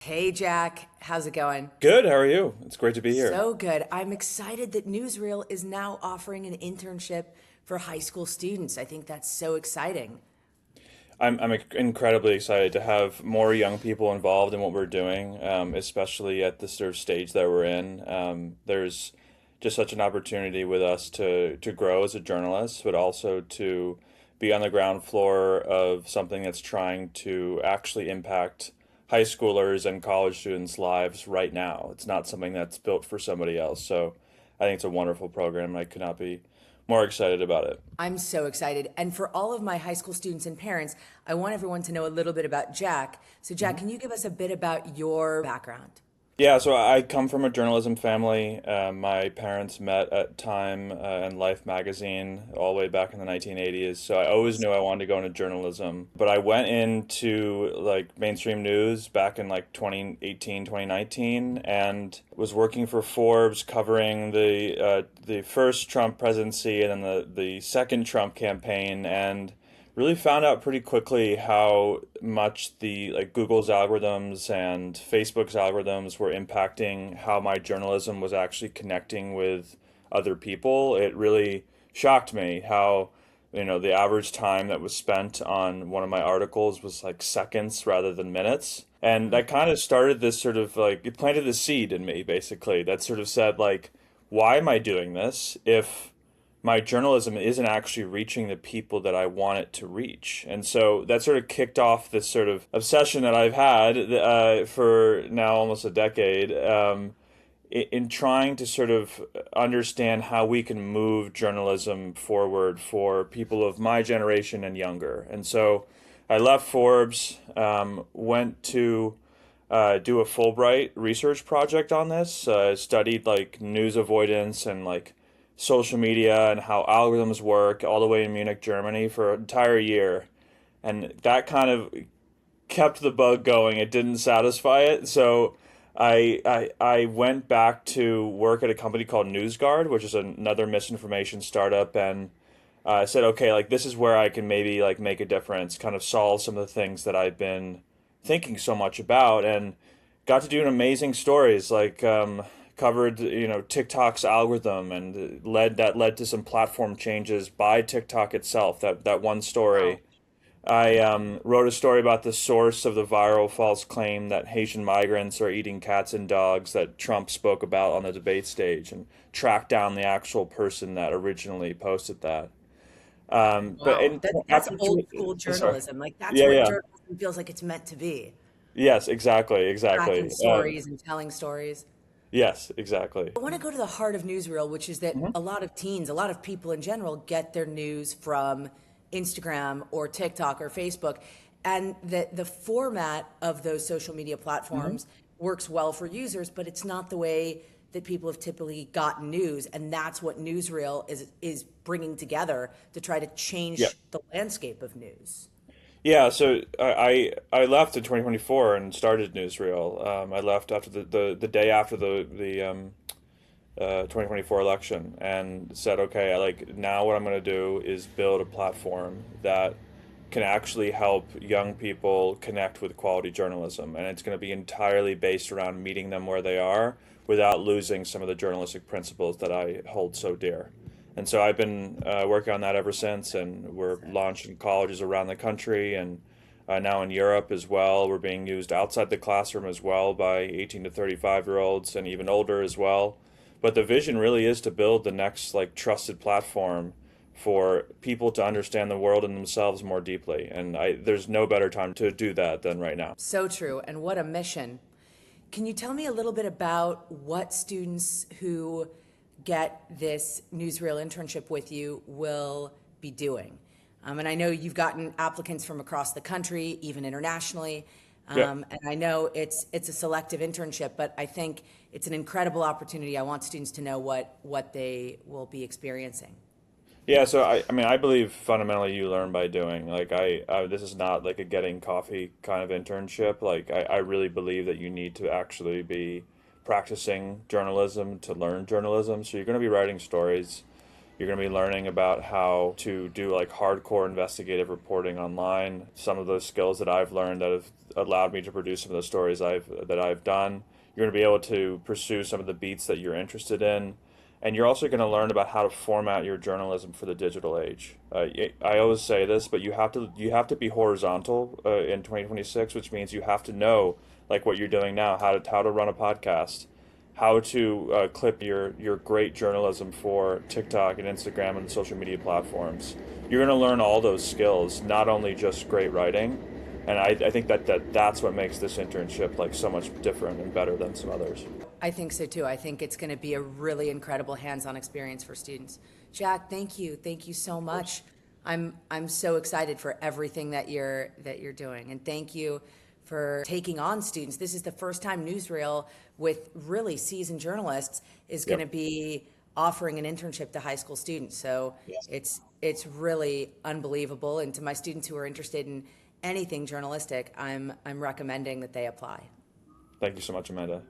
Hey Jack, how's it going? Good. How are you? It's great to be here. So good. I'm excited that Newsreel is now offering an internship for high school students. I think that's so exciting. I'm incredibly excited to have more young people involved in what we're doing, especially at the sort of stage that we're in. There's just such an opportunity with us to grow as a journalist, but also to be on the ground floor of something that's trying to actually impact high schoolers and college students' lives right now. It's not something that's built for somebody else. So I think it's a wonderful program. I could not be more excited about it. I'm so excited. And for all of my high school students and parents, I want everyone to know a little bit about Jack. So, Jack, can you give us a bit about your background? Yeah, so I come from a journalism family. My parents met at Time and Life magazine all the way back in the 1980s. So I always knew I wanted to go into journalism. But I went into like mainstream news back in like 2018, 2019, and was working for Forbes covering the first Trump presidency and then the second Trump campaign. And really found out pretty quickly how much the like Google's algorithms and Facebook's algorithms were impacting how my journalism was actually connecting with other people. It really shocked me how the average time that was spent on one of my articles was like seconds rather than minutes. And that kind of started this sort of like it planted the seed in me basically that sort of said like why am I doing this if my journalism isn't actually reaching the people that I want it to reach. And so that sort of kicked off this sort of obsession that I've had for now almost a decade in trying to sort of understand how we can move journalism forward for people of my generation and younger. And so I left Forbes, went to do a Fulbright research project on this, studied like news avoidance and like social media and how algorithms work all the way in Munich, Germany for an entire year. And that kind of kept the bug going. It didn't satisfy it. So I went back to work at a company called NewsGuard, which is another misinformation startup, and I said, okay, like this is where I can maybe like make a difference, kind of solve some of the things that I've been thinking so much about, and got to do amazing stories like covered TikTok's algorithm and led to some platform changes by TikTok itself. That one Wow. story. I wrote a story about the source of the viral false claim that Haitian migrants are eating cats and dogs that Trump spoke about on the debate stage and tracked down the actual person that originally posted that. But Wow. in, That's after old school sorry, journalism. Like that's yeah, what yeah, journalism feels like it's meant to be. yes, exactly, Tracking exactly. stories and telling stories. Yes, exactly. I want to go to the heart of newsreel, which is that Mhm. a lot of teens, a lot of people in general get their news from Instagram or TikTok or Facebook. And that the format of those social media Mhm. platforms works well for users, but it's not the way that people have typically gotten news. And that's what newsreel is bringing together to try to Yeah. change the landscape of news. Yeah, so I left in 2024 and started Newsreel. I left after the day after the 2024 election and said, okay, I like now what I'm going to do is build a platform that can actually help young people connect with quality journalism, and it's going to be entirely based around meeting them where they are without losing some of the journalistic principles that I hold so dear. And so I've been working on that ever since, and we're launching colleges around the country and now in Europe as well. We're being used outside the classroom as well by 18 to 35-year-olds and even older as well. But the vision really is to build the next like trusted platform for people to understand the world and themselves more deeply. And there's no better time to do that than right now. So true. And what a mission. Can you tell me a little bit about what students who get this newsreel internship with you will be doing? And I know you've gotten applicants from across the country, even internationally. Yeah. And I know it's a selective internship, but I think it's an incredible opportunity. I want students to know what they will be experiencing. Yeah, so I mean, I believe fundamentally you learn by doing. Like this is not like a getting coffee kind of internship. Like I really believe that you need to actually be practicing journalism to learn journalism. So you're going to be writing stories You're going to be learning about how to do like hardcore investigative reporting online. Some of those skills that I've learned that have allowed me to produce some of the stories I've done. You're going to be able to pursue some of the beats that you're interested in, and you're also going to learn about how to format your journalism for the digital age. I always say this, but you have to be horizontal in 2026, which means you have to know like what you're doing now, how to run a podcast, how to clip your great journalism for TikTok and Instagram and social media platforms. You're going to learn all those skills, not only just great writing. And I think that's what makes this internship like so much different and better than some others. I think so too. I think it's going to be a really incredible hands-on experience for students. Jack, thank you. Thank you so much. I'm so excited for everything that you're doing. And thank you for taking on students. This is the first time Newsreel with really seasoned journalists is going to Yep. be offering an internship to high school students. So Yes. it's really unbelievable. And to my students who are interested in anything journalistic, I'm recommending that they apply. Thank you so much, Amanda.